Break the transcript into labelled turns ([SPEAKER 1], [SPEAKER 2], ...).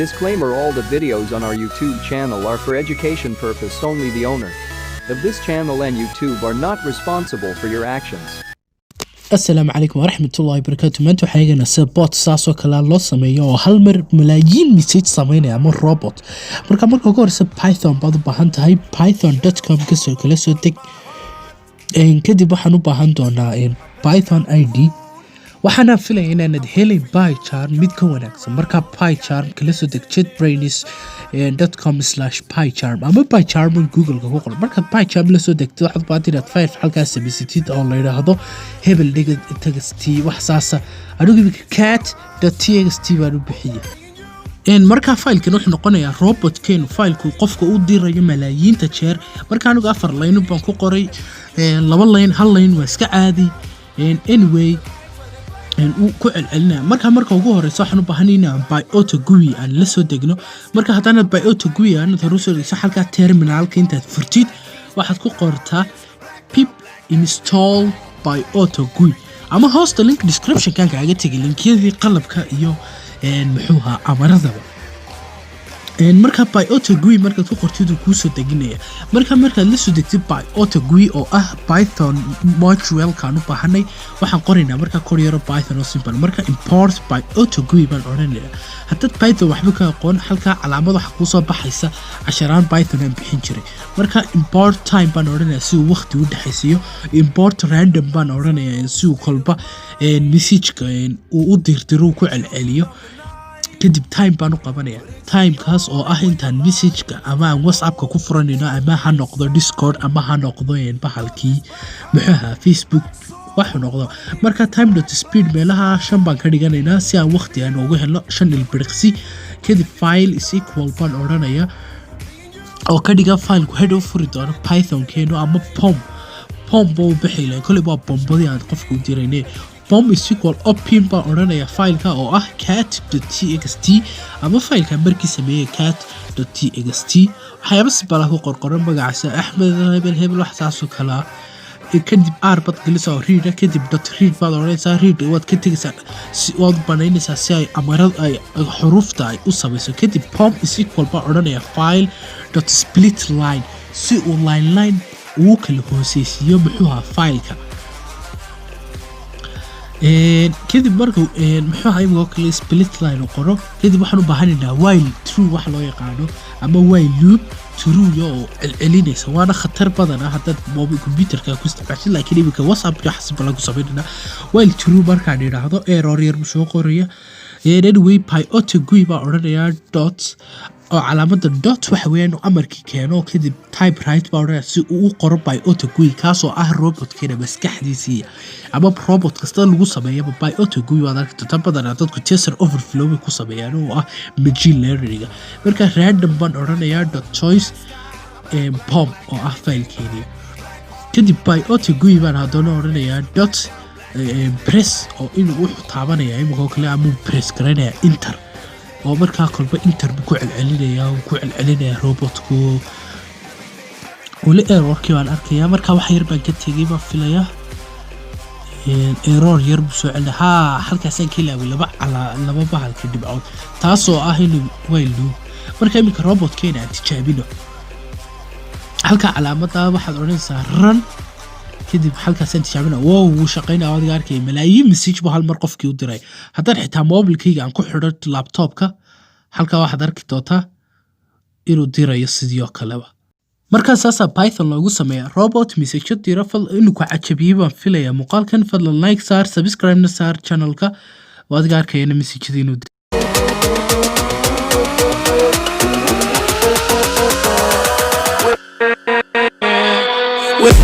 [SPEAKER 1] Disclaimer: all the videos on our YouTube channel are for education purpose only. The owner of this channel and YouTube are not responsible for your actions.
[SPEAKER 2] السلام عليكم ورحمة الله وبركاته. ما انتو حاجة بوت ساسو كلا لو سميو وهل ملايين مسيج سمينا عمو روبوت مركا كورس بايثون بعض باهانت هاي python.com كسو كلا سو تك ان كدي بحانو باهان دونا بايثون ID waxaana filayaa inaanad helay PyCharm mid ka wanaagsan marka PyCharm kala soo deg jetbrainis.com/PyCharm ama PyCharm Google ka ku qor marka PyCharm la soo degto waxaad baad inaad file halkaas sameysatid oo la yiraahdo hebel txt wax saasa adigu cat.txt baan u bixiyay marka file-kan wuxuu noqonayaa robot-keen file-ku qofka uu dirayo malaayiinta jeer marka anigu 4 line baan ku qoray 2 line hal line waa iska caadi anyway ku celcelina marka ugu horeyso waxaan u baahanaynaa by auto GUI aan la soo degno marka hadana by auto GUI aan taruuso halka terminalka intaad furtid waxaad ku qortaa pip install by auto GUI ama hosta link description kan kaaga tagay linkiyadii qalabka iyo muxuuha amaradaba marka by auto GUI marka ku qortid uu ku soo deginaya marka la soo degtid by auto GUI oo ah Python module kan u baahanay waxaan qoraynaa marka koryaro Python oo simple marka import by auto GUI baan oranaynaa hadda Python waxba ka aqoon halka calaamad waxa ku soo baxaysa casharaan Python aan bixin jiray marka import time baan oranaynaa si uu waqti u dhaxaysiyo import random baan oranayaa si uu kolba message-ka uu u dirtiro ku celceliyo kadib time baan u qabanaya time kaas oo ah intaan message-ka ama WhatsApp-ka ku furanayno ama ha noqdo Discord ama ha noqdo bahalkii maxaa Facebook wax noqdo marka time.speed meelaha 5 baan ka dhiganaynaa si aan waqti aan ugu helno 5 ilbiriqsi kadib file is equal baan oranaya oo ka dhiga file-ku head u furi doono Python-keeno ama pom buu bixilay kulli waa bombadii aan qofku u diraynay pom is equal open baan oranaya file-ka oo ah cat.txt ama file-ka markii sameeyay cat.txt waxyaabo si bala ku qorqoran magaciisa Axmed hebel wax saas oo kala kadib bad geliso read kadib .read baad oranaysaa read waad ka tagaysaa si waad banaynaysaa si ay amarad ay xurufta ay u samayso kadib pom is equal baan oranaya file.splitline si uu line uu kala hooseysiyo muxuuha file-ka kadib markuu muxuu ahay kale split line oo qoro kadib waxaan u baahanaynaa while true wax loo yaqaano ama while loop true oo celcelinaysa waana khatar badan haddaad mobile computer-ka ku isticmaashid laakiin imika WhatsApp iyo xasab lagu sameynaa while true markaan yiraahdo error yar soo qoraya anyway by auto GUI baa oranayaa dot oo calaamada dot waxa weeyaan amarkii keeno kadib typewrite baa oranaya si uu u qoro by auto GUI kaas oo ah robot-keena maskaxdiisii ama robot kasta lagu sameeyo by auto GUI waad aragtaa badan dadku tensor overflow ku sameeyaan oo ah machine learning marka random baan oranayaa dot choice pom oo ah file-keena kadib by auto GUI baan hadana oranayaa dot press oo inuu wuxuu taabanaya imika kale ama press garanaya enter oo marka kolba enter ku celcelinaya robot-ku wali error-kii waan arkayaa marka wax yar baan ka tagay ma filaya error yar soo celinaha halkaas aan ka ilaaway laba bahalka dhibcood taasoo ah inuu while marka imika robot-keena aan tijaabino halka calaamada waxaad oranaysaa run kadib halkaas aan tijaabina wuu shaqeynaa adiga arkay malaayiin message hal mar qofkii u diray haddaan xitaa mobile-kayga aan ku xidho laptop-ka halka waxaad arki doontaa inuu dirayo sidoo kaleba markaas Python loogu sameeyaa robot message dira inuu ku cajabiyo baan filayaa muuqaalkan fadlan like saar subscribe na saar channel-ka adiga arkayna message-da inuu with